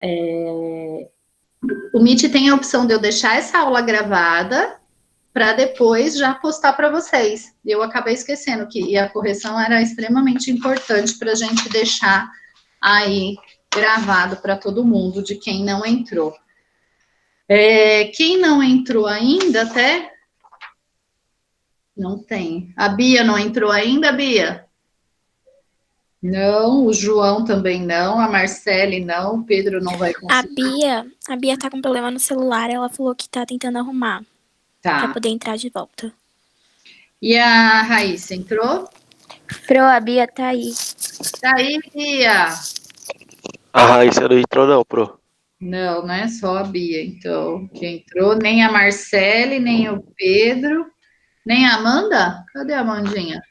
O Meet tem a opção de eu deixar essa aula gravada para depois já postar para vocês. Eu acabei esquecendo que a correção era extremamente importante para a gente deixar aí gravado para todo mundo de quem não entrou. Quem não entrou ainda, até... Não tem. A Bia não entrou ainda, Bia? Não, o João também não, a Marcele não, o Pedro não vai conseguir. A Bia tá com problema no celular, ela falou que tá tentando arrumar pra poder entrar de volta. E a Raíssa entrou? Pro, a Bia tá aí. Tá aí, Bia. A Raíssa não entrou não, Pro. Não, não é só a Bia, então, que entrou, nem a Marcele, nem o Pedro, nem a Amanda? Cadê a Amandinha?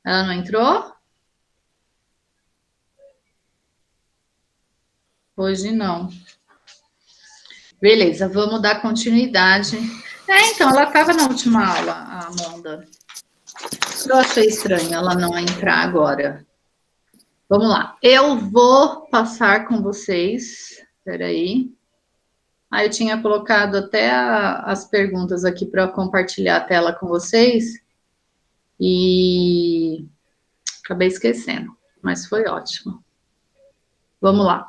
Ela não entrou? Hoje não. Beleza, vamos dar continuidade. Então, ela estava na última aula, a Amanda. Eu achei estranho ela não entrar agora. Vamos lá. Eu vou passar com vocês. Peraí. Eu tinha colocado até as perguntas aqui para compartilhar a tela com vocês. E acabei esquecendo, mas foi ótimo. Vamos lá.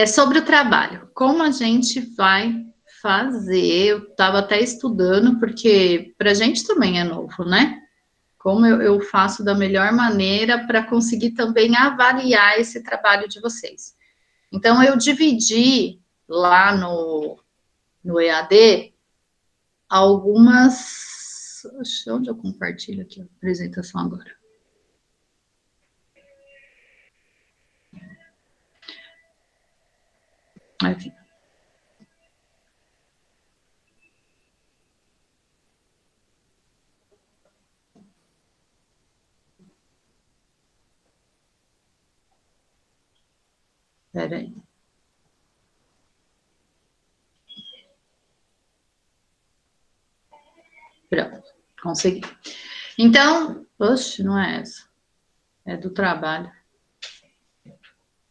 Sobre o trabalho. Como a gente vai fazer? Eu estava até estudando, porque para a gente também é novo, né? Como eu faço da melhor maneira para conseguir também avaliar esse trabalho de vocês. Então, eu dividi lá no EAD algumas... Onde eu compartilho aqui a apresentação agora? Aqui. Espera aí. Pronto, consegui. Então, oxe, não é essa. É do trabalho.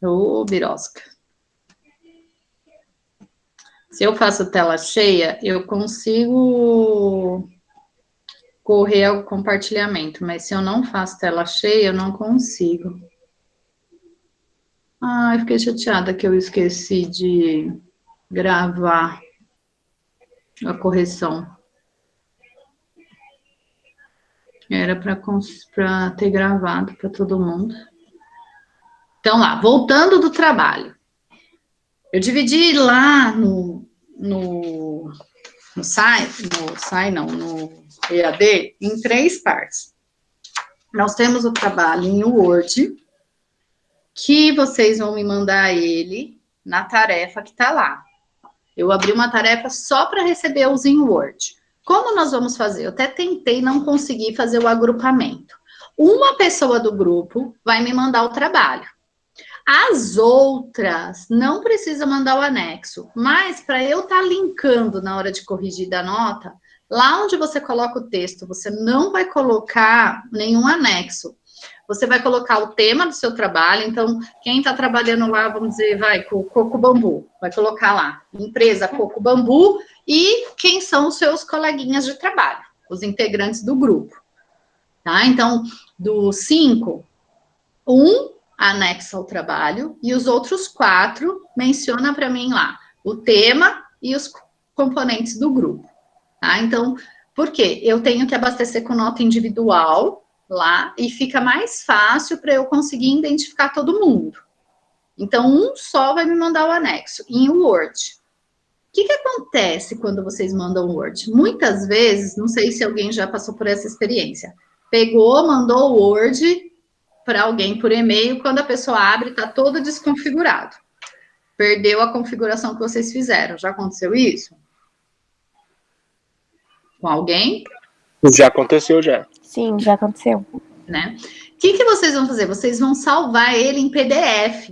Ô, birosca. Se eu faço tela cheia, eu consigo correr o compartilhamento, mas se eu não faço tela cheia, eu não consigo. Eu fiquei chateada que eu esqueci de gravar a correção. Era para ter gravado para todo mundo. Então, lá, voltando do trabalho. Eu dividi lá no EAD em 3 partes. Nós temos o trabalho em Word, que vocês vão me mandar ele na tarefa que está lá. Eu abri uma tarefa só para receber os em Word. Como nós vamos fazer? Eu até tentei, não consegui fazer o agrupamento. Uma pessoa do grupo vai me mandar o trabalho. As outras não precisa mandar o anexo, mas para eu estar linkando na hora de corrigir da nota, lá onde você coloca o texto, você não vai colocar nenhum anexo. Você vai colocar o tema do seu trabalho. Então, quem está trabalhando lá, vamos dizer, com o Coco Bambu, vai colocar lá, empresa Coco Bambu, e quem são os seus coleguinhas de trabalho, os integrantes do grupo. Tá? Então, dos 5, 1 anexa ao trabalho, e os outros 4 menciona para mim lá o tema e os componentes do grupo. Tá? Então, por quê? Eu tenho que abastecer com nota individual lá, e fica mais fácil para eu conseguir identificar todo mundo. Então, um só vai me mandar o anexo, em Word. O que acontece quando vocês mandam Word? Muitas vezes, não sei se alguém já passou por essa experiência, pegou, mandou o Word para alguém por e-mail, quando a pessoa abre, está todo desconfigurado. Perdeu a configuração que vocês fizeram. Já aconteceu isso? Com alguém? Já aconteceu, já. Sim, já aconteceu. Né? O que vocês vão fazer? Vocês vão salvar ele em PDF.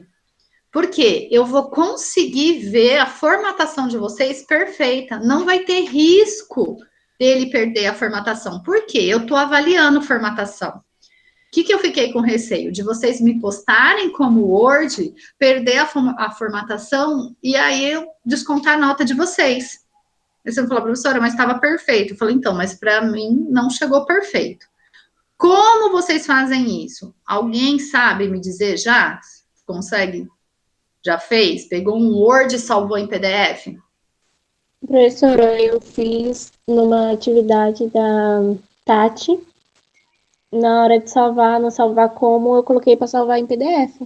Porque eu vou conseguir ver a formatação de vocês perfeita. Não vai ter risco dele perder a formatação. Por quê? Eu estou avaliando formatação. que eu fiquei com receio? De vocês me postarem como Word, perder a formatação e aí eu descontar a nota de vocês. Aí você falou, professora, mas estava perfeito. Eu falei, então, mas para mim não chegou perfeito. Como vocês fazem isso? Alguém sabe me dizer já? Consegue? Já fez? Pegou um Word e salvou em PDF? Professora, eu fiz numa atividade da Tati. Na hora de salvar, não salvar como, eu coloquei para salvar em PDF.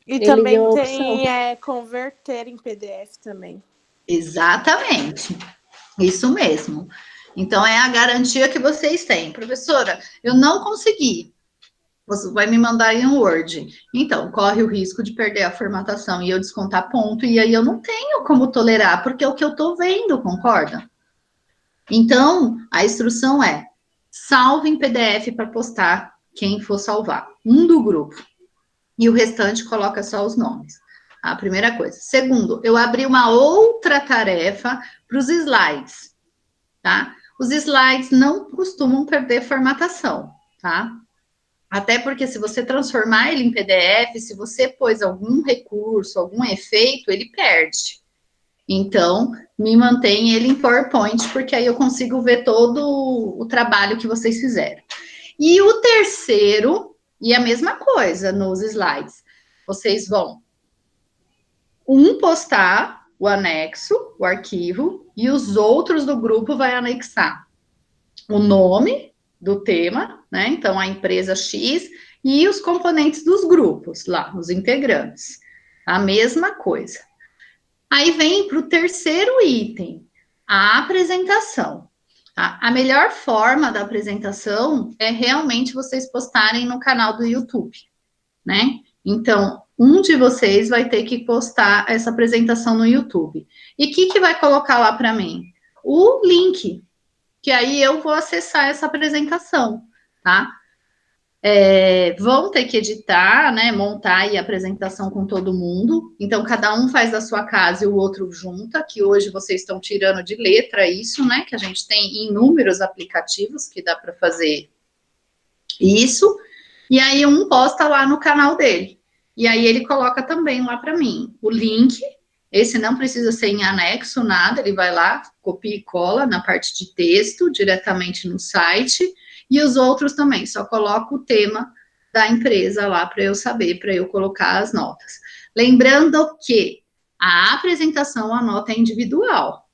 E ele também tem converter em PDF também. Exatamente. Isso mesmo. Então, é a garantia que vocês têm. Professora, eu não consegui. Você vai me mandar em um Word. Então, corre o risco de perder a formatação e eu descontar ponto, e aí eu não tenho como tolerar, porque é o que eu estou vendo, concorda? Então, a instrução é, salve em PDF para postar quem for salvar. Um do grupo. E o restante coloca só os nomes. A primeira coisa. Segundo, eu abri uma outra tarefa para os slides, tá? Os slides não costumam perder formatação, tá? Até porque se você transformar ele em PDF, se você pôs algum recurso, algum efeito, ele perde. Então, me mantém ele em PowerPoint, porque aí eu consigo ver todo o trabalho que vocês fizeram. E o terceiro, e a mesma coisa nos slides, vocês vão postar o anexo, o arquivo, e os outros do grupo vai anexar o nome do tema, né? Então, a empresa X e os componentes dos grupos lá, os integrantes. A mesma coisa. Aí vem para o terceiro item, a apresentação. A melhor forma da apresentação é realmente vocês postarem no canal do YouTube, né? Então, um de vocês vai ter que postar essa apresentação no YouTube. E o que vai colocar lá para mim? O link, que aí eu vou acessar essa apresentação, tá? Vão ter que editar, né, montar aí a apresentação com todo mundo. Então, cada um faz da sua casa e o outro junta, que hoje vocês estão tirando de letra isso, né, que a gente tem inúmeros aplicativos que dá para fazer isso. E aí, um posta lá no canal dele. E aí, ele coloca também lá para mim o link. Esse não precisa ser em anexo, nada. Ele vai lá, copia e cola na parte de texto, diretamente no site. E os outros também, só coloco o tema da empresa lá para eu saber, para eu colocar as notas. Lembrando que a apresentação, a nota é individual,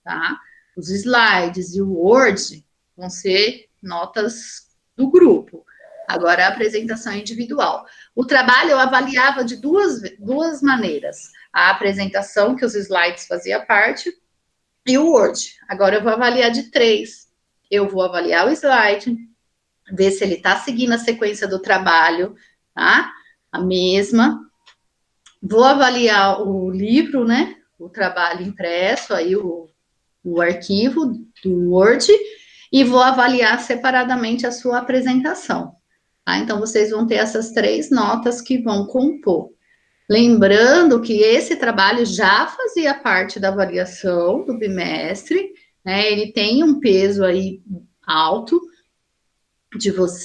tá? Os slides e o Word vão ser notas do grupo. Agora, a apresentação é individual. O trabalho eu avaliava de duas maneiras. A apresentação, que os slides faziam parte, e o Word. Agora, eu vou avaliar de 3. Eu vou avaliar o slide, ver se ele está seguindo a sequência do trabalho, tá? A mesma. Vou avaliar o livro, né? O trabalho impresso, aí o arquivo do Word, e vou avaliar separadamente a sua apresentação. Tá? Então, vocês vão ter essas 3 notas que vão compor. Lembrando que esse trabalho já fazia parte da avaliação do bimestre, né? Ele tem um peso aí alto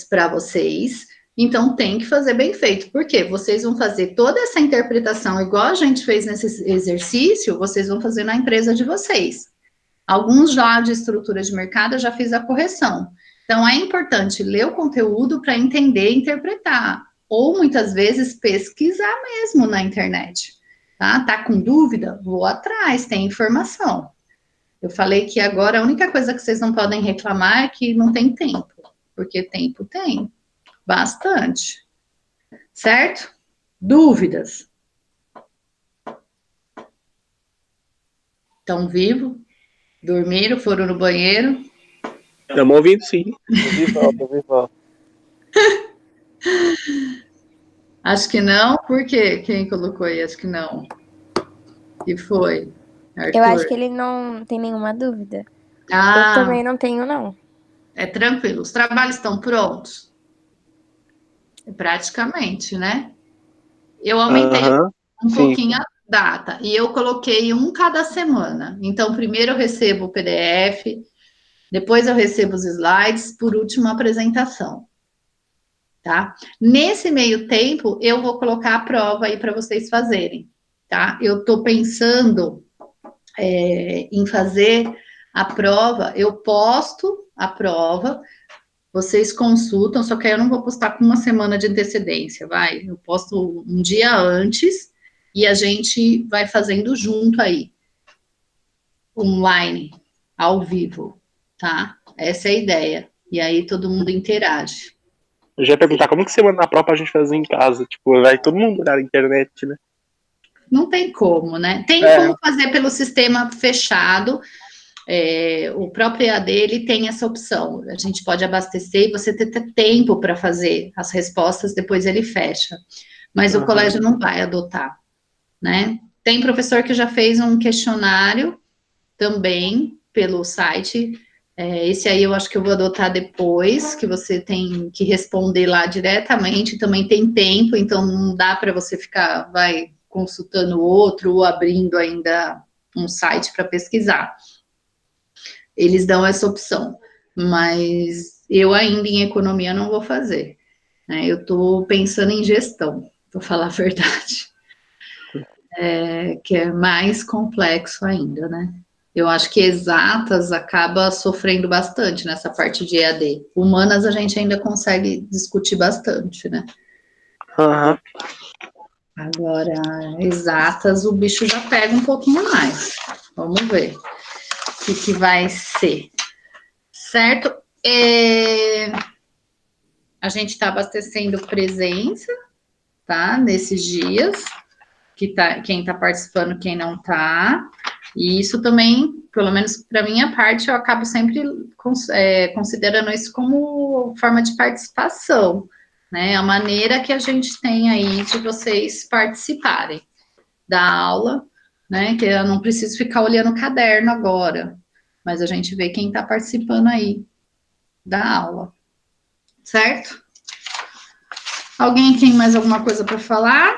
para vocês, então tem que fazer bem feito. Por quê? Vocês vão fazer toda essa interpretação, igual a gente fez nesse exercício, vocês vão fazer na empresa de vocês. Alguns já de estrutura de mercado eu já fiz a correção. Então, é importante ler o conteúdo para entender e interpretar. Ou, muitas vezes, pesquisar mesmo na internet. Tá com dúvida? Vou atrás, tem informação. Eu falei que agora a única coisa que vocês não podem reclamar é que não tem tempo. Porque tempo tem. Bastante. Certo? Dúvidas? Estão vivos? Dormiram? Foram no banheiro? Estamos ouvindo, sim. Viva. Acho que não. Por quê? Quem colocou aí? Acho que não. Que foi? Arthur. Eu acho que ele não tem nenhuma dúvida. Ah, eu também não tenho, não. É tranquilo. Os trabalhos estão prontos? Praticamente, né? Eu aumentei um pouquinho a data. E eu coloquei um cada semana. Então, primeiro eu recebo o PDF, depois eu recebo os slides, por último a apresentação. tá? Nesse meio tempo, eu vou colocar a prova aí para vocês fazerem, tá? Eu tô pensando em fazer a prova, eu posto a prova, vocês consultam, só que aí eu não vou postar com uma semana de antecedência, vai? Eu posto um dia antes e a gente vai fazendo junto aí, online, ao vivo, tá? Essa é a ideia. E aí todo mundo interage. Eu já ia perguntar como que você manda a prova pra gente fazer em casa? Tipo, vai todo mundo olhar na internet, né? Não tem como, né? Tem como fazer pelo sistema fechado. O próprio EAD, ele tem essa opção. A gente pode abastecer e você ter tempo para fazer as respostas, depois ele fecha. Mas o colégio não vai adotar, né? Tem professor que já fez um questionário também pelo site. Esse aí eu acho que eu vou adotar depois, que você tem que responder lá diretamente. Também tem tempo, então não dá para você ficar, consultando outro ou abrindo ainda um site para pesquisar. Eles dão essa opção, mas eu ainda em economia não vou fazer, né? Eu estou pensando em gestão, para falar a verdade, que é mais complexo ainda, né? Eu acho que exatas acaba sofrendo bastante nessa parte de EAD. Humanas a gente ainda consegue discutir bastante, né? Uhum. Agora, exatas, o bicho já pega um pouquinho mais. Vamos ver o que vai ser. Certo? A gente está abastecendo presença, tá? Nesses dias, quem está participando, quem não está. E isso também, pelo menos para minha parte, eu acabo sempre considerando isso como forma de participação, né? A maneira que a gente tem aí de vocês participarem da aula, né? Que eu não preciso ficar olhando o caderno agora, mas a gente vê quem está participando aí da aula, certo? Alguém tem mais alguma coisa para falar?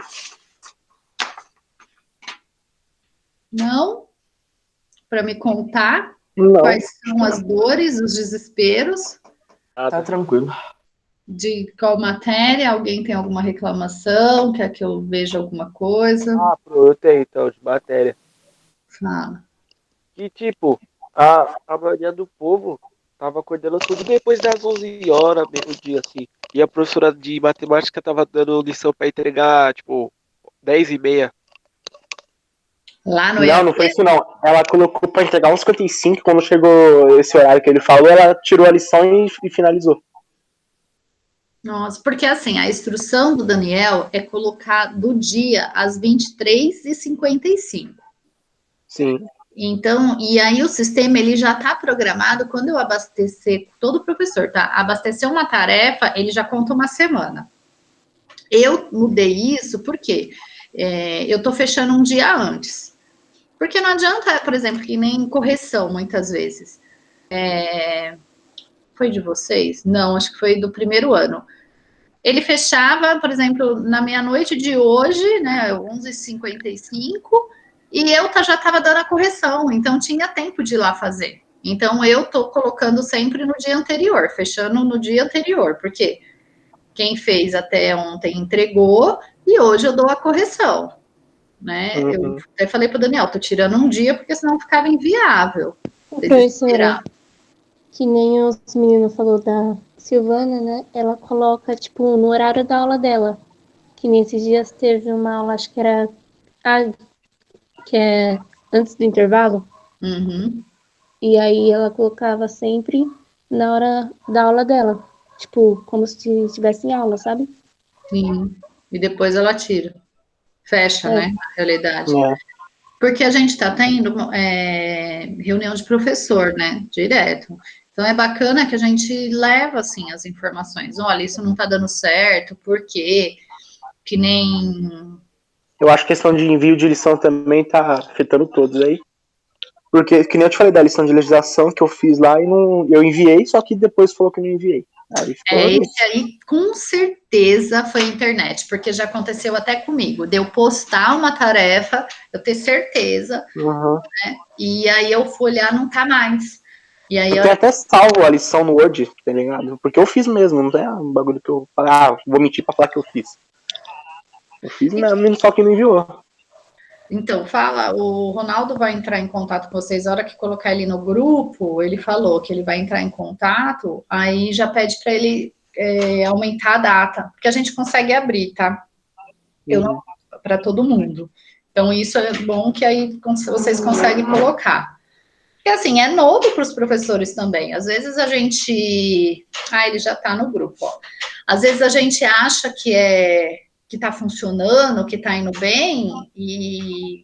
Não? Para me contar? Não. Quais são as dores, os desesperos? Tá tranquilo. De qual matéria? Alguém tem alguma reclamação? Quer que eu veja alguma coisa? Eu tenho, então, de matéria. Fala. Que, tipo, a maioria do povo tava acordando tudo depois das 11 horas, mesmo dia, assim. E a professora de matemática tava dando lição pra entregar, tipo, 10h30. Lá no Não, EAD? não foi isso não. Ela colocou pra entregar uns 55, quando chegou esse horário que ele falou, ela tirou a lição e finalizou. Nossa, porque assim, a instrução do Daniel é colocar do dia às 23h55. Sim. Então, e aí o sistema, ele já está programado, quando eu abastecer, todo professor, tá? Abastecer uma tarefa, ele já conta uma semana. Eu mudei isso porque eu estou fechando um dia antes. Porque não adianta, por exemplo, que nem correção, muitas vezes. Foi de vocês? Não, acho que foi do primeiro ano. Ele fechava, por exemplo, na meia-noite de hoje, né, 11h55, e eu já estava dando a correção, então tinha tempo de ir lá fazer. Então, eu estou colocando sempre no dia anterior, fechando no dia anterior, porque quem fez até ontem entregou, e hoje eu dou a correção, né? Uhum. Eu até falei para o Daniel, estou tirando um dia, porque senão ficava inviável. Professora, que nem os meninos falou da Silvana, né? Ela coloca, tipo, no horário da aula dela. Que nesses dias teve uma aula, acho que era que é antes do intervalo. Uhum. E aí ela colocava sempre na hora da aula dela. Tipo, como se estivesse em aula, sabe? Sim. E depois ela tira. Fecha, né? Na realidade. É. Porque a gente está tendo reunião de professor, né? Direto. Então é bacana que a gente leva assim as informações. Olha, isso não está dando certo, por quê? Que nem. Eu acho que a questão de envio de lição também tá afetando todos aí. Porque, que nem eu te falei da lição de legislação que eu fiz lá e eu enviei, só que depois falou que eu não enviei. Aí Esse aí, com certeza, foi a internet, porque já aconteceu até comigo, de eu postar uma tarefa, eu ter certeza, Uhum. né? E aí eu fui olhar, não tá mais. E aí, eu tenho até salvo a lição no Word, tá ligado? Porque eu fiz mesmo, não é um bagulho que eu falei, vou mentir pra falar que eu fiz. Eu fiz mesmo, só que não enviou. Então, o Ronaldo vai entrar em contato com vocês, a hora que colocar ele no grupo, ele falou que ele vai entrar em contato, aí já pede para ele aumentar a data, porque a gente consegue abrir, tá? Eu não para todo mundo. Então, isso é bom que aí vocês conseguem colocar. Porque, assim, é novo para os professores também. Às vezes a gente... ele já está no grupo, ó. Às vezes a gente acha que está funcionando, que está indo bem, e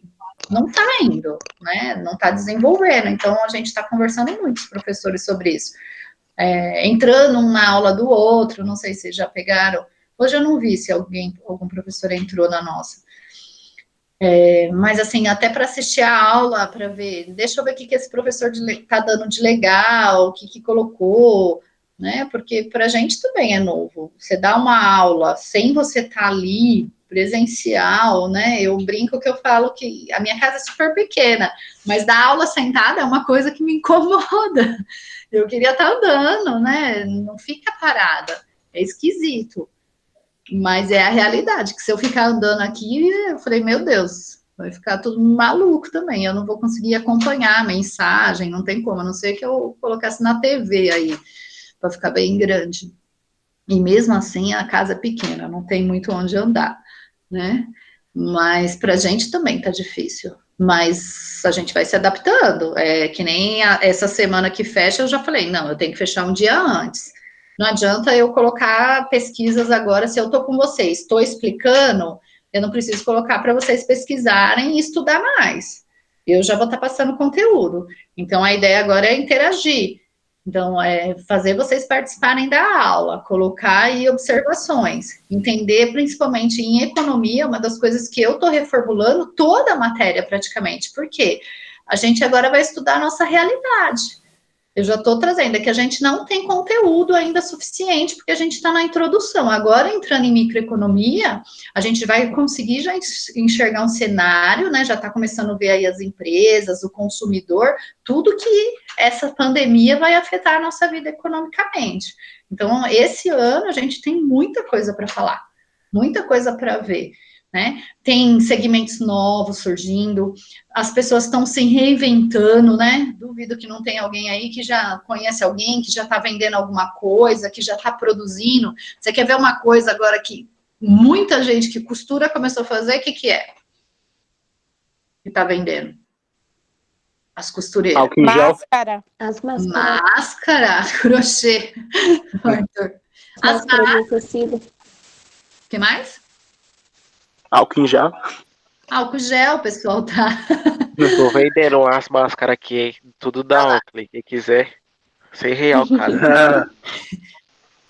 não está indo, né? Não está desenvolvendo. Então, a gente está conversando muito com os professores sobre isso. Entrando um na aula do outro, não sei se vocês já pegaram. Hoje eu não vi se algum professor entrou na nossa. Mas, assim, até para assistir a aula, para ver, deixa eu ver o que esse professor está dando de legal, o que colocou, né? Porque para a gente também é novo. Você dá uma aula sem você estar ali, presencial, né? Eu brinco que eu falo que a minha casa é super pequena, mas dar aula sentada é uma coisa que me incomoda. Eu queria estar andando, né? Não fica parada. É esquisito. Mas é a realidade, que se eu ficar andando aqui, eu falei, meu Deus, vai ficar tudo maluco também, eu não vou conseguir acompanhar a mensagem, não tem como, a não ser que eu colocasse na TV aí, para ficar bem grande. E mesmo assim, a casa é pequena, não tem muito onde andar, né? Mas pra gente também tá difícil. Mas a gente vai se adaptando. É que nem essa semana que fecha, eu já falei, não, eu tenho que fechar um dia antes. Não adianta eu colocar pesquisas agora, se eu estou com vocês, estou explicando, eu não preciso colocar para vocês pesquisarem e estudar mais. Eu já vou estar passando conteúdo. Então, a ideia agora é interagir. Então, fazer vocês participarem da aula, colocar aí observações, entender principalmente em economia, uma das coisas que eu estou reformulando toda a matéria praticamente, porque a gente agora vai estudar a nossa realidade. Eu já estou trazendo, é que a gente não tem conteúdo ainda suficiente, porque a gente está na introdução. Agora, entrando em microeconomia, a gente vai conseguir já enxergar um cenário, né? Já está começando a ver aí as empresas, o consumidor, tudo que essa pandemia vai afetar a nossa vida economicamente. Então, esse ano a gente tem muita coisa para falar, muita coisa para ver. Né? Tem segmentos novos surgindo, as pessoas estão se reinventando, né? Duvido que não tem alguém aí que já conhece alguém, que já está vendendo alguma coisa, que já está produzindo. Você quer ver uma coisa agora que muita gente que costura começou a fazer, o que é? Que está vendendo? As costureiras. Álcool em gel. Máscara. As máscaras. Máscara, crochê. Arthur. As máscaras. O que mais? Álcool em gel. Álcool gel, o pessoal tá. Tô vendendo as máscaras aqui, tudo da Oakley. Quem quiser, R$100 cada.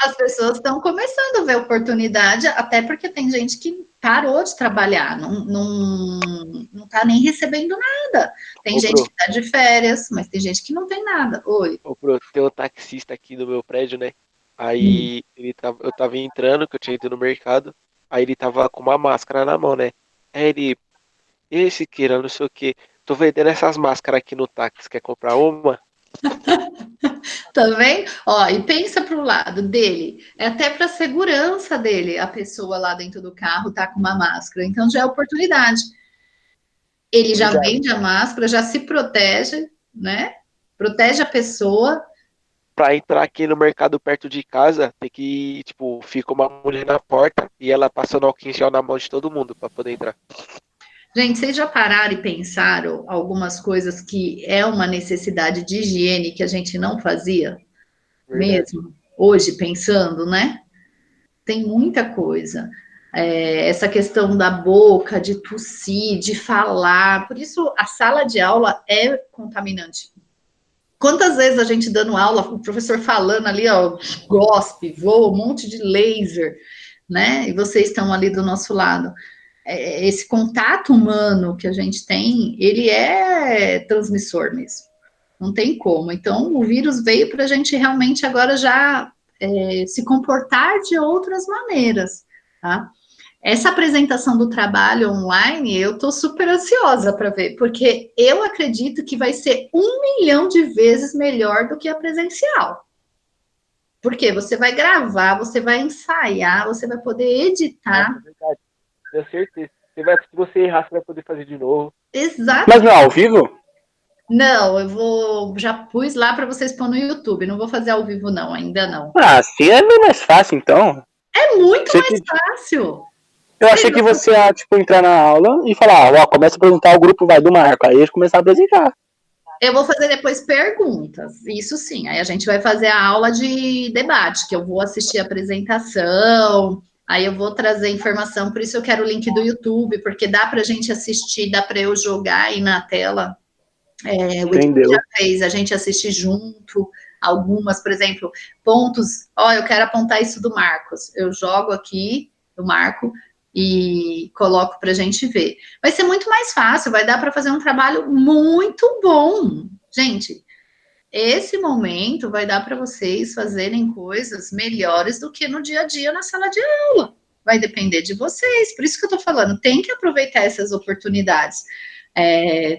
As pessoas estão começando a ver oportunidade, até porque tem gente que parou de trabalhar, não tá nem recebendo nada. Tem gente que tá de férias, mas tem gente que não tem nada. Oi. Tem um taxista aqui no meu prédio, né? Aí eu tava entrando, que eu tinha ido no mercado, aí ele tava com uma máscara na mão, né? Aí ele, esse queira, não sei o que, tô vendendo essas máscaras aqui no táxi, quer comprar uma? Tá vendo? Ó, e pensa pro lado dele, é até pra segurança dele, a pessoa lá dentro do carro tá com uma máscara, então já é oportunidade. Ele já vende a máscara, já se protege, né? Protege a pessoa. Pra entrar aqui no mercado perto de casa, tem que, tipo, fica uma mulher na porta e ela passando álcool em gel na mão de todo mundo pra poder entrar. Gente, vocês já pararam e pensaram algumas coisas que é uma necessidade de higiene que a gente não fazia? Verdade. Mesmo? Hoje, pensando, né? Tem muita coisa. Essa questão da boca, de tossir, de falar. Por isso, a sala de aula é contaminante. Quantas vezes a gente dando aula, o professor falando ali, ó, gospe, voa, um monte de laser, né? E vocês estão ali do nosso lado. Esse contato humano que a gente tem, ele é transmissor mesmo. Não tem como. Então, o vírus veio para a gente realmente agora já se comportar de outras maneiras, tá? Essa apresentação do trabalho online, eu estou super ansiosa para ver, porque eu acredito que vai ser 1 milhão de vezes melhor do que a presencial. Porque você vai gravar, você vai ensaiar, você vai poder editar. É verdade, tenho certeza. Se você errar, você vai poder fazer de novo. Exato. Mas não é ao vivo? Não, já pus lá para vocês pôr no YouTube, não vou fazer ao vivo não, ainda não. Assim é bem mais fácil, então. É muito mais fácil. Eu achei que você ia, tipo, entrar na aula e falar, ó, começa a apresentar o grupo, vai, do Marco. Aí eles começar a apresentar. Eu vou fazer depois perguntas, isso sim. Aí a gente vai fazer a aula de debate, que eu vou assistir a apresentação, aí eu vou trazer informação, por isso eu quero o link do YouTube, porque dá pra gente assistir, dá pra eu jogar aí na tela. O editor já fez, a gente assiste junto, algumas, por exemplo, pontos, eu quero apontar isso do Marcos. Eu jogo aqui, do Marco, e coloco para a gente ver. Vai ser muito mais fácil, vai dar para fazer um trabalho muito bom. Gente, esse momento vai dar para vocês fazerem coisas melhores do que no dia a dia na sala de aula. Vai depender de vocês, por isso que eu estou falando, tem que aproveitar essas oportunidades.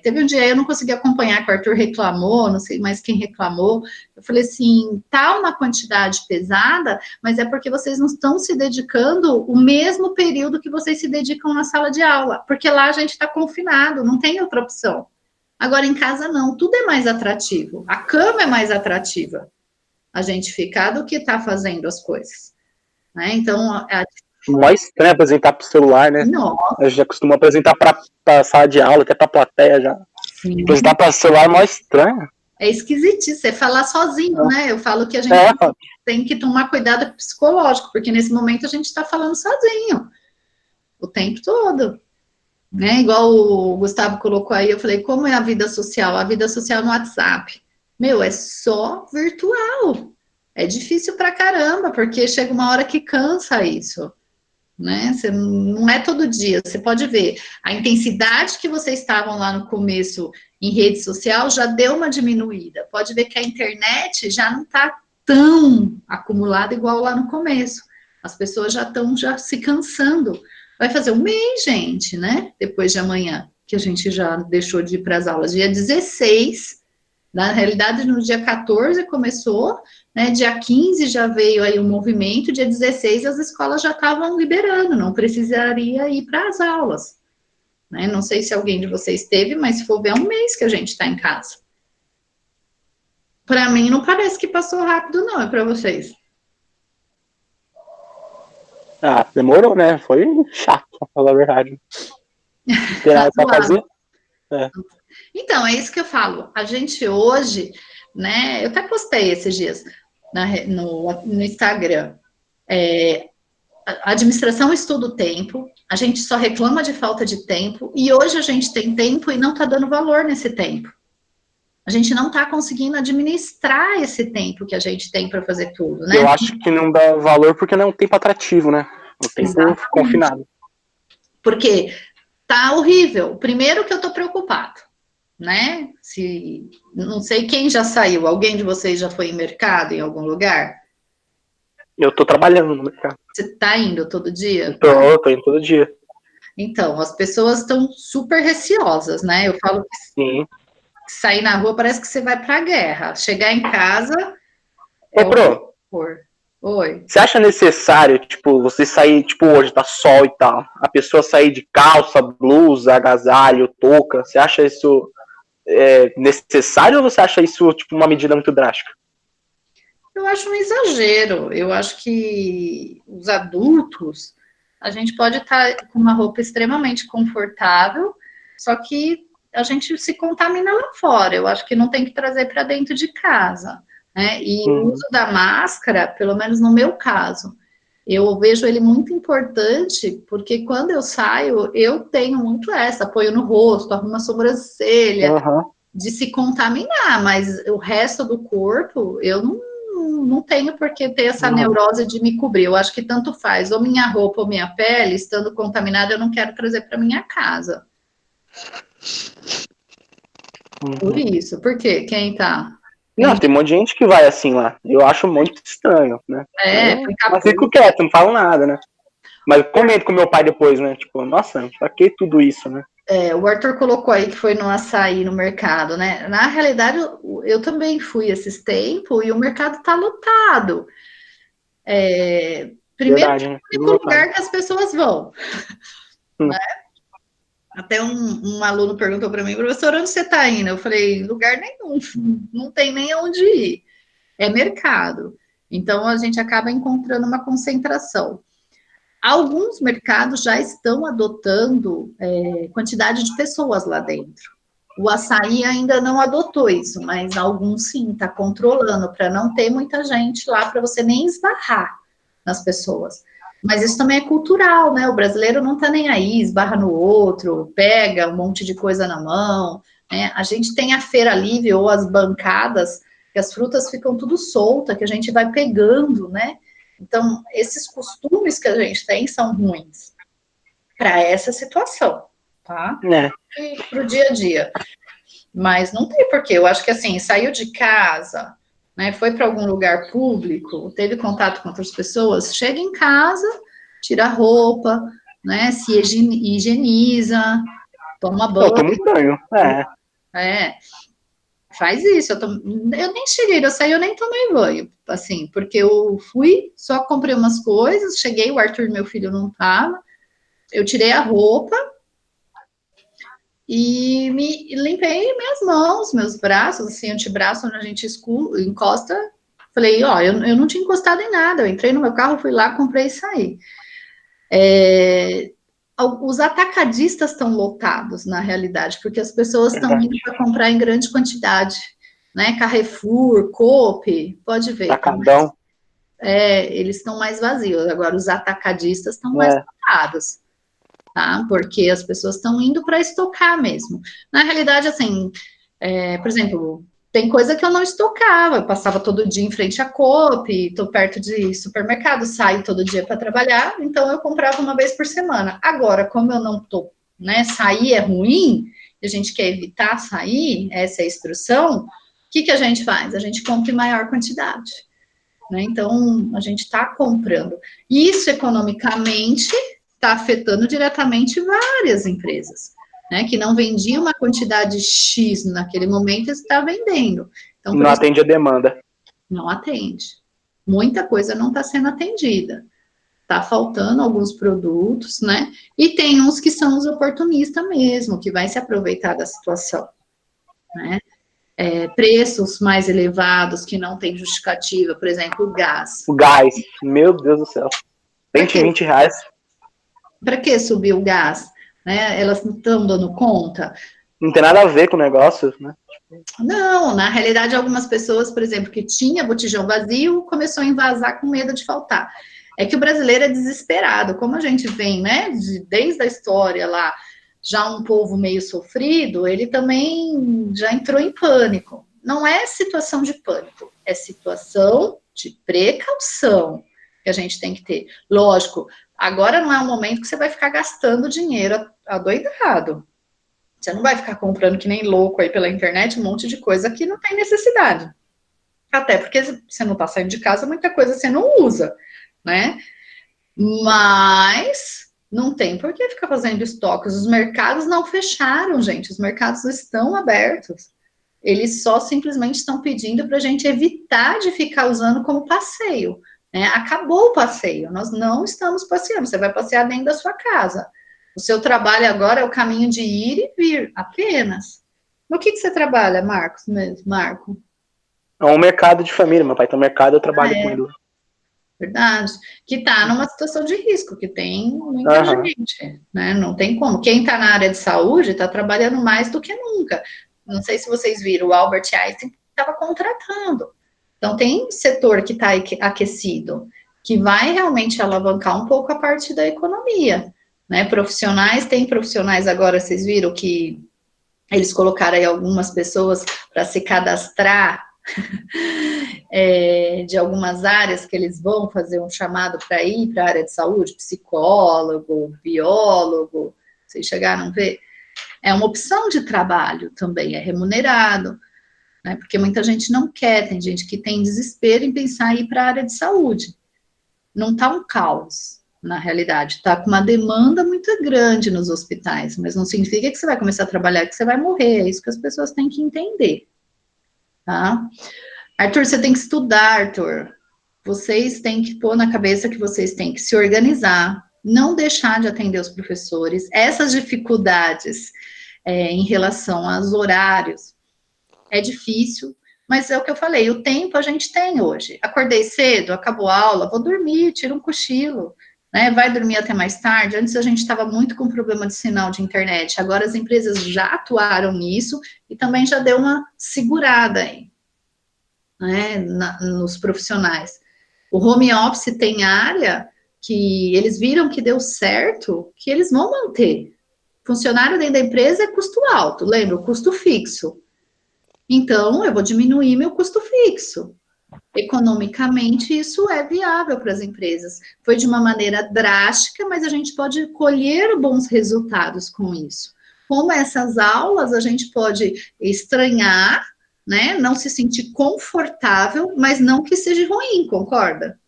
Teve um dia eu não consegui acompanhar, que o Arthur reclamou, não sei mais quem reclamou. Eu falei assim, tá uma quantidade pesada, mas é porque vocês não estão se dedicando o mesmo período que vocês se dedicam na sala de aula, porque lá a gente está confinado, não tem outra opção. Agora em casa não, tudo é mais atrativo, a cama é mais atrativa a gente ficar do que tá fazendo as coisas, né? Então mais estranho apresentar pro celular, né? Nossa. Eu já costumo apresentar pra sala de aula, que é pra plateia já. Sim. Apresentar pra celular é mais estranho. É esquisitíssimo, você falar sozinho, né? Eu falo que a gente tem que tomar cuidado psicológico, porque nesse momento a gente está falando sozinho, o tempo todo. Né? Igual o Gustavo colocou aí, eu falei, como é a vida social? A vida social no WhatsApp. Meu, é só virtual. É difícil pra caramba, porque chega uma hora que cansa isso. Né? Não é todo dia, você pode ver a intensidade que vocês estavam lá no começo em rede social já deu uma diminuída, pode ver que a internet já não está tão acumulada igual lá no começo, as pessoas já estão se cansando, vai fazer 1 mês, gente, né, depois de amanhã, que a gente já deixou de ir para as aulas, dia 16, na realidade no dia 14 começou, né, dia 15 já veio aí um movimento, dia 16 as escolas já estavam liberando, não precisaria ir para as aulas. Né? Não sei se alguém de vocês teve, mas se for ver, é 1 mês que a gente está em casa. Para mim, não parece que passou rápido, não, é para vocês. Demorou, né? Foi chato, pra falar a verdade. Fazer. Então, é isso que eu falo. A gente hoje, né, eu até postei esses dias no Instagram, a administração estuda o tempo, a gente só reclama de falta de tempo, e hoje a gente tem tempo e não está dando valor nesse tempo. A gente não está conseguindo administrar esse tempo que a gente tem para fazer tudo, né? Eu acho que não dá valor porque não é um tempo atrativo, né? O tempo confinado. Porque tá horrível. Primeiro que eu tô preocupado, né? Não sei quem já saiu. Alguém de vocês já foi em mercado, em algum lugar? Eu tô trabalhando no mercado. Você tá indo todo dia? Tô indo todo dia. Então, as pessoas estão super receosas, né? Eu falo que sim. Sair na rua parece que você vai pra guerra. Chegar em casa... Oi. Você acha necessário, tipo, você sair, tipo, hoje tá sol e tal, a pessoa sair de calça, blusa, agasalho, touca, você acha isso necessário ou você acha isso, tipo, uma medida muito drástica? Eu acho um exagero. Eu acho que os adultos, a gente pode estar com uma roupa extremamente confortável, só que a gente se contamina lá fora. Eu acho que não tem que trazer para dentro de casa. Né? E o uso da máscara, pelo menos no meu caso, eu vejo ele muito importante, porque quando eu saio, eu tenho muito apoio no rosto, arrumo a sobrancelha, de se contaminar, mas o resto do corpo, eu não tenho por que ter essa neurose de me cobrir. Eu acho que tanto faz, ou minha roupa ou minha pele, estando contaminada, eu não quero trazer para minha casa. Por isso, por quê? Quem tá... Não, tem um monte de gente que vai assim lá. Eu acho muito estranho, né? Mas fico quieto, não falo nada, né? Mas comento com meu pai depois, né? Tipo, nossa, pra que tudo isso, né? O Arthur colocou aí que foi no açaí no mercado, né? Na realidade, eu também fui esses tempos e o mercado tá lotado. Primeiro, Verdade, né? é o único lugar que as pessoas vão. Né? Até um aluno perguntou para mim, professor, onde você está indo? Eu falei, lugar nenhum, não tem nem onde ir. É mercado. Então, a gente acaba encontrando uma concentração. Alguns mercados já estão adotando quantidade de pessoas lá dentro. O açaí ainda não adotou isso, mas alguns sim, está controlando para não ter muita gente lá, para você nem esbarrar nas pessoas. Mas isso também é cultural, né? O brasileiro não está nem aí, esbarra no outro, pega um monte de coisa na mão, né? A gente tem a feira livre ou as bancadas, que as frutas ficam tudo solta, que a gente vai pegando, né? Então, esses costumes que a gente tem são ruins para essa situação, tá? Para o dia a dia. Mas não tem porquê. Eu acho que, assim, saiu de casa, né, foi para algum lugar público, teve contato com outras pessoas, chega em casa, tira a roupa, né, se higieniza, toma banho. Eu tomo banho, Faz isso. Eu nem cheguei, eu saí, eu nem tomei banho, assim, porque eu fui, só comprei umas coisas, cheguei, o Arthur, meu filho, não tava, eu tirei a roupa e me limpei minhas mãos, meus braços, assim, antebraço, onde a gente encosta. Falei, ó, eu não tinha encostado em nada, eu entrei no meu carro, fui lá, comprei e saí. Os atacadistas estão lotados, na realidade, porque as pessoas estão indo para comprar em grande quantidade, né? Carrefour, Coop, pode ver. Tacadão. Eles estão mais vazios. Agora, os atacadistas estão mais lotados, tá? Porque as pessoas estão indo para estocar mesmo. Na realidade, assim, por exemplo, tem coisa que eu não estocava, eu passava todo dia em frente à Coop, estou perto de supermercado, saio todo dia para trabalhar, então eu comprava uma vez por semana. Agora, como eu não estou, né, sair é ruim, e a gente quer evitar sair, essa é a instrução, o que a gente faz? A gente compra em maior quantidade, né? Então, a gente está comprando. Isso, economicamente, está afetando diretamente várias empresas, né, que não vendia uma quantidade X naquele momento, está vendendo. Então, não atende a demanda. Não atende. Muita coisa não está sendo atendida. Está faltando alguns produtos, né? E tem uns que são os oportunistas mesmo, que vai se aproveitar da situação, né? Preços mais elevados que não tem justificativa, por exemplo, o gás. O gás, meu Deus do céu. 20 reais. Para que subir o gás? Né? Elas não estão dando conta? Não tem nada a ver com o negócio, né? Não, na realidade, algumas pessoas, por exemplo, que tinha botijão vazio, começou a envasar com medo de faltar. É que o brasileiro é desesperado, como a gente vem, né, desde a história lá, já um povo meio sofrido, ele também já entrou em pânico. Não é situação de pânico, é situação de precaução que a gente tem que ter. Lógico, agora não é um momento que você vai ficar gastando dinheiro adoidado. Você não vai ficar comprando que nem louco aí pela internet um monte de coisa que não tem necessidade. Até porque você não está saindo de casa, muita coisa você não usa, né? Mas não tem por que ficar fazendo estoques. Os mercados não fecharam, gente. Os mercados estão abertos. Eles só simplesmente estão pedindo para a gente evitar de ficar usando como passeio, né? Acabou o passeio. Nós não estamos passeando. Você vai passear dentro da sua casa. O seu trabalho agora é o caminho de ir e vir, apenas. No que você trabalha, Marcos, mesmo, Marco? É um mercado de família. Meu pai tem um mercado, eu trabalho com ele. Verdade. Que está numa situação de risco, que tem muita gente, né? Não tem como. Quem está na área de saúde está trabalhando mais do que nunca. Não sei se vocês viram, o Albert Einstein estava contratando. Então, tem setor que está aquecido, que vai realmente alavancar um pouco a parte da economia. Né, profissionais, tem profissionais agora, vocês viram que eles colocaram aí algumas pessoas para se cadastrar de algumas áreas que eles vão fazer um chamado para ir para a área de saúde, psicólogo, biólogo, vocês chegaram a ver? É uma opção de trabalho também, é remunerado, né, porque muita gente não quer, tem gente que tem desespero em pensar em ir para a área de saúde. Não está um caos. na realidade. Está com uma demanda muito grande nos hospitais, mas não significa que você vai começar a trabalhar, que você vai morrer. É isso que as pessoas têm que entender, tá? Arthur, você tem que estudar, Arthur. Vocês têm que pôr na cabeça que vocês têm que se organizar, não deixar de atender os professores. Essas dificuldades em relação aos horários é difícil, mas é o que eu falei, o tempo a gente tem hoje. Acordei cedo, acabou a aula, vou dormir, tiro um cochilo, né? Vai dormir até mais tarde. Antes a gente estava muito com problema de sinal de internet, agora as empresas já atuaram nisso e também já deu uma segurada aí, né, nos profissionais. O home office tem área que eles viram que deu certo, que eles vão manter. Funcionário dentro da empresa é custo alto, lembra? O custo fixo. Então, eu vou diminuir meu custo fixo. Economicamente, isso é viável para as empresas. Foi de uma maneira drástica, mas a gente pode colher bons resultados com isso. Como essas aulas, a gente pode estranhar, né? Não se sentir confortável, mas não que seja ruim, concorda?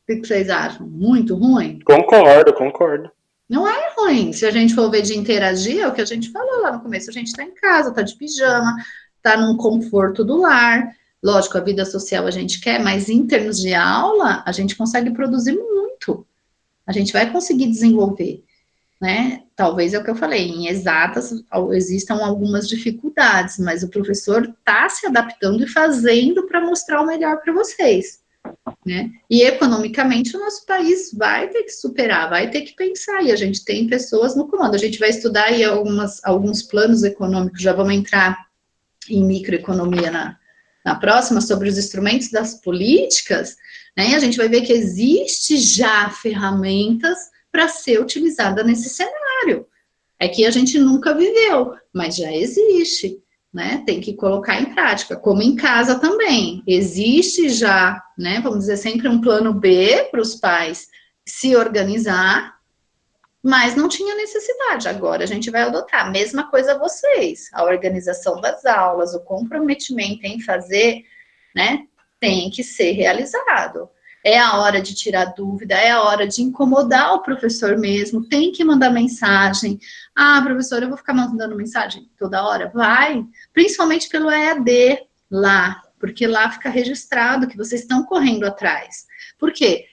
O que vocês acham? Muito ruim? Concordo. Não é ruim. Se a gente for ver de interagir, é o que a gente falou lá no começo. A gente está em casa, está de pijama, está num conforto do lar. Lógico, a vida social a gente quer, mas em termos de aula, a gente consegue produzir muito. A gente vai conseguir desenvolver, né? Talvez é o que eu falei, em exatas existam algumas dificuldades, mas o professor está se adaptando e fazendo para mostrar o melhor para vocês, né? E economicamente o nosso país vai ter que superar, vai ter que pensar, e a gente tem pessoas no comando. A gente vai estudar aí alguns planos econômicos, já vamos entrar em microeconomia na próxima, sobre os instrumentos das políticas, né? E a gente vai ver que existe já ferramentas para ser utilizada nesse cenário. É que a gente nunca viveu, mas já existe, né? Tem que colocar em prática, como em casa também. Existe já, né? Vamos dizer, sempre um plano B para os pais se organizar, mas não tinha necessidade. Agora a gente vai adotar. Mesma coisa vocês, a organização das aulas, o comprometimento em fazer, né? Tem que ser realizado. É a hora de tirar dúvida, é a hora de incomodar o professor mesmo, tem que mandar mensagem. Ah, professor, eu vou ficar mandando mensagem toda hora? Vai, principalmente pelo EAD lá, porque lá fica registrado que vocês estão correndo atrás. Por quê?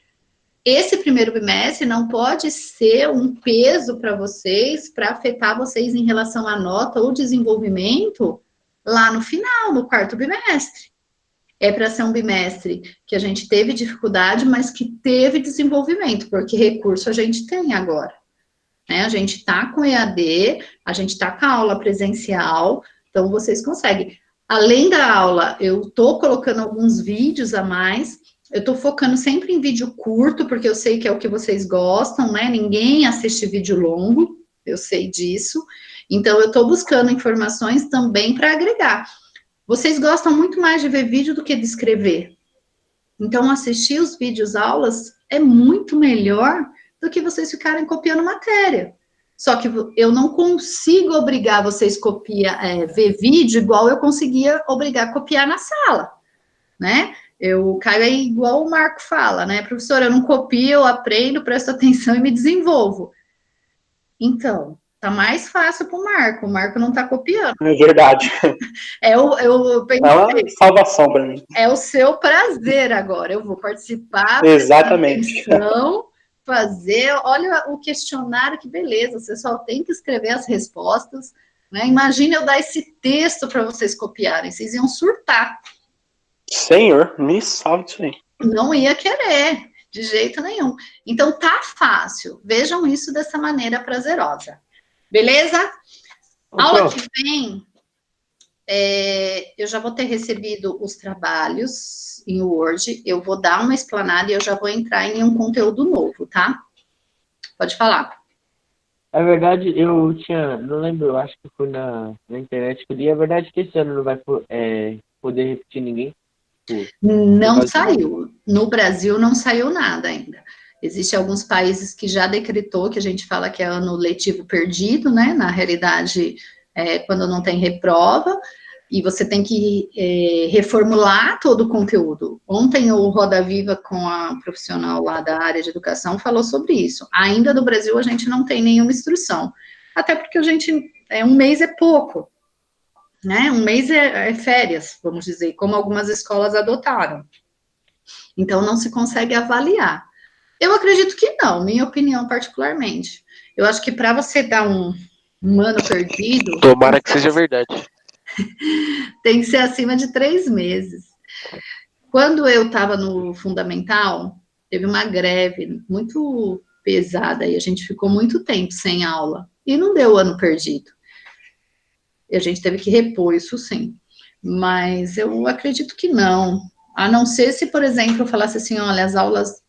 Esse primeiro bimestre não pode ser um peso para vocês, para afetar vocês em relação à nota ou desenvolvimento lá no final, no quarto bimestre. É para ser um bimestre que a gente teve dificuldade, mas que teve desenvolvimento, porque recurso a gente tem agora, né? A gente está com EAD, a gente está com a aula presencial, então vocês conseguem. Além da aula, eu estou colocando alguns vídeos a mais, eu estou focando sempre em vídeo curto, porque eu sei que é o que vocês gostam, né? Ninguém assiste vídeo longo, eu sei disso, então eu estou buscando informações também para agregar. Vocês gostam muito mais de ver vídeo do que de escrever. Então, assistir os vídeos aulas é muito melhor do que vocês ficarem copiando matéria. Só que eu não consigo obrigar vocês a ver vídeo igual eu conseguia obrigar a copiar na sala, né? O Caio é igual o Marco fala, né? Professor, eu não copio, eu aprendo, presto atenção e me desenvolvo. Então, tá mais fácil para o Marco não tá copiando. É verdade. Eu pensei, é uma salvação para mim. É o seu prazer agora. Eu vou participar. Exatamente. Fazer. Olha o questionário, que beleza. Você só tem que escrever as respostas. Né? Imagina eu dar esse texto para vocês copiarem. Vocês iam surtar. Senhor, me salve disso aí. Não ia querer, de jeito nenhum. Então tá fácil. Vejam isso dessa maneira prazerosa. Beleza? Aula que vem, eu já vou ter recebido os trabalhos em Word, eu vou dar uma explanada e eu já vou entrar em um conteúdo novo, tá? Pode falar. É verdade, eu tinha, não lembro, eu acho que foi na internet que eu li, é verdade que esse ano não vai poder repetir ninguém? Não saiu. No Brasil não saiu nada ainda. Existem alguns países que já decretou, que a gente fala que é ano letivo perdido, né? Na realidade, quando não tem reprova. E você tem que reformular todo o conteúdo. Ontem o Roda Viva com a profissional lá da área de educação falou sobre isso. Ainda no Brasil a gente não tem nenhuma instrução. Até porque um mês é pouco, né? Um mês é férias, vamos dizer, como algumas escolas adotaram. Então não se consegue avaliar. Eu acredito que não, minha opinião particularmente. Eu acho que para você dar um ano perdido... Tomara que seja verdade. Tem que ser acima de 3 meses. Quando eu estava no fundamental, teve uma greve muito pesada e a gente ficou muito tempo sem aula. E não deu ano perdido. E a gente teve que repor isso, sim. Mas eu acredito que não. A não ser se, por exemplo, eu falasse assim, olha, as aulas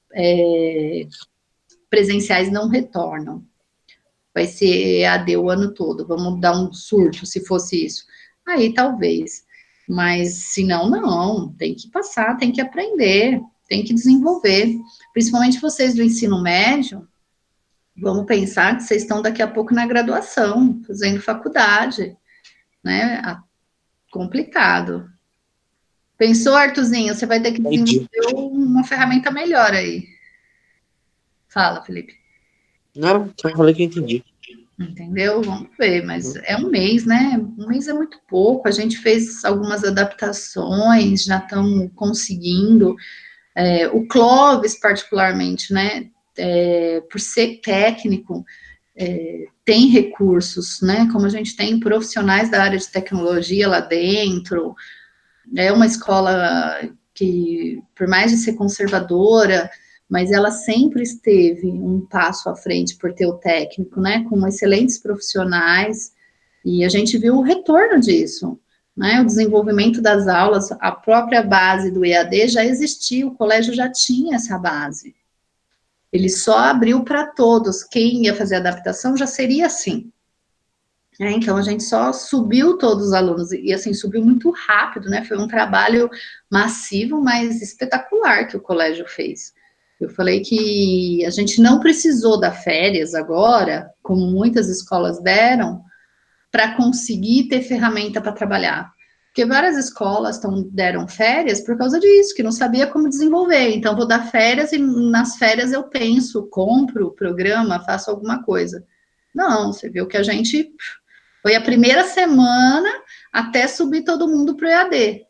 presenciais não retornam. Vai ser EAD o ano todo. Vamos dar um surto se fosse isso. Aí talvez, mas se não, não, tem que passar, tem que aprender, tem que desenvolver, principalmente vocês do ensino médio, vamos pensar que vocês estão daqui a pouco na graduação, fazendo faculdade, né, complicado. Pensou, Arthurzinho, você vai ter que desenvolver uma ferramenta melhor aí. Fala, Felipe. Não, só falei que eu entendi. Entendeu? Vamos ver, mas é um mês, né? Um mês é muito pouco. A gente fez algumas adaptações, já estão conseguindo. O Clóvis, particularmente, né? Por ser técnico, tem recursos, né? Como a gente tem profissionais da área de tecnologia lá dentro. É uma escola que, por mais de ser conservadora, mas ela sempre esteve um passo à frente por ter o técnico, né, com excelentes profissionais, e a gente viu o retorno disso, né, o desenvolvimento das aulas, a própria base do EAD já existia, o colégio já tinha essa base, ele só abriu para todos, quem ia fazer a adaptação já seria assim, então a gente só subiu todos os alunos, e assim, subiu muito rápido, né, foi um trabalho massivo, mas espetacular que o colégio fez. Eu falei que a gente não precisou dar férias agora, como muitas escolas deram, para conseguir ter ferramenta para trabalhar. Porque várias escolas deram férias por causa disso, que não sabia como desenvolver. Então, vou dar férias e nas férias eu penso, compro o programa, faço alguma coisa. Não, você viu que a gente... Foi a primeira semana até subir todo mundo para o EAD.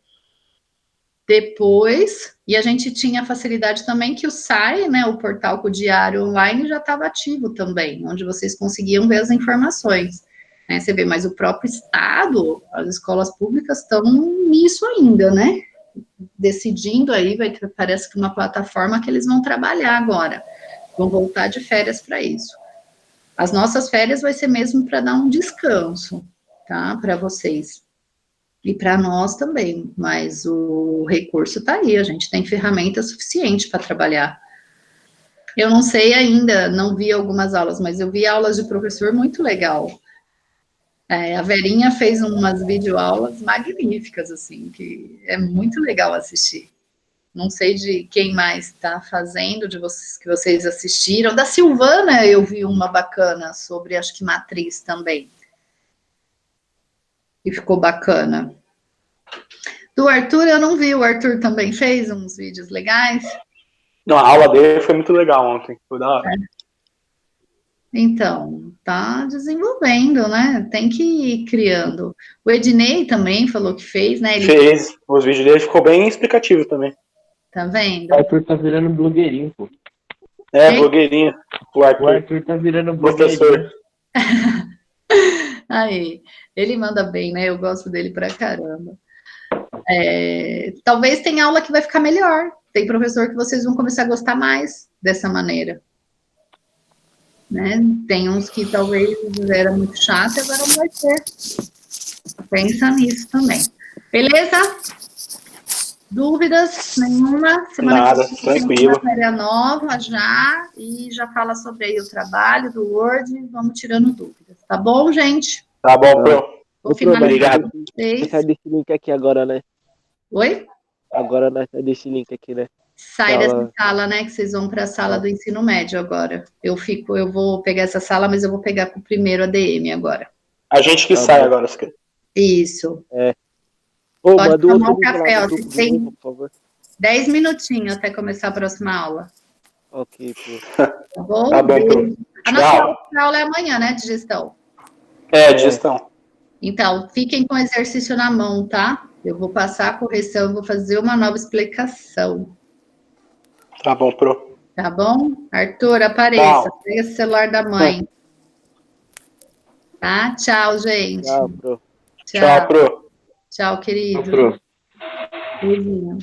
Depois, e a gente tinha a facilidade também que o SAI, né, o portal com o diário online, já estava ativo também, onde vocês conseguiam ver as informações. Né, você vê, mas o próprio Estado, as escolas públicas estão nisso ainda, né? Decidindo aí, parece que uma plataforma que eles vão trabalhar agora. Vão voltar de férias para isso. As nossas férias vai ser mesmo para dar um descanso, tá? Para vocês. E para nós também, mas o recurso está aí, a gente tem ferramenta suficiente para trabalhar. Eu não sei ainda, não vi algumas aulas, mas eu vi aulas de professor muito legal. A Verinha fez umas videoaulas magníficas, assim, que é muito legal assistir. Não sei de quem mais está fazendo, de vocês que vocês assistiram. Da Silvana eu vi uma bacana sobre, acho que matriz também. E ficou bacana. Do Arthur eu não vi, o Arthur também fez uns vídeos legais. Não, a aula dele foi muito legal ontem, foi da hora. Então, tá desenvolvendo, né? Tem que ir criando. O Ednei também falou que fez, né? Ele fez, os vídeos dele ficou bem explicativo também. Tá vendo? O Arthur tá virando blogueirinho, pô. Blogueirinho. O Arthur tá virando blogueirinho. Professor. Aí, ele manda bem, né? Eu gosto dele pra caramba. Talvez tenha aula que vai ficar melhor. Tem professor que vocês vão começar a gostar mais dessa maneira. Né? Tem uns que talvez era muito chato e agora não vai ser. Pensa nisso também. Beleza? Dúvidas nenhuma? Semana Nada, que vem tranquilo. Uma matéria nova já, e já fala sobre aí o trabalho do Word, vamos tirando dúvidas. Tá bom, gente? Tá bom, Pro. Vou finalizar com vocês. Sai desse link aqui agora, né? Oi? Agora nós sai desse link aqui, né? Sai dessa sala, né? Que vocês vão para a sala do ensino médio agora. Eu vou pegar essa sala, mas eu vou pegar com o primeiro ADM agora. A gente que sai agora, Isso. Ô, Pode manda tomar outro um link lá café, no ó, grupo vocês de têm novo, por favor. 10 minutinhos até começar a próxima aula. Ok, pô. Tá bom? Tá bom, Pro. A nossa Tchau. aula é amanhã, né, de gestão? É, de gestão. Então, fiquem com o exercício na mão, tá? Eu vou passar a correção, vou fazer uma nova explicação. Tá bom, Pro. Tá bom? Arthur, apareça. Tchau. Pega o celular da mãe. Tá? Tchau, gente. Tchau, Pro. Tchau, Pro. Tchau, querido. Pro. Beijinho.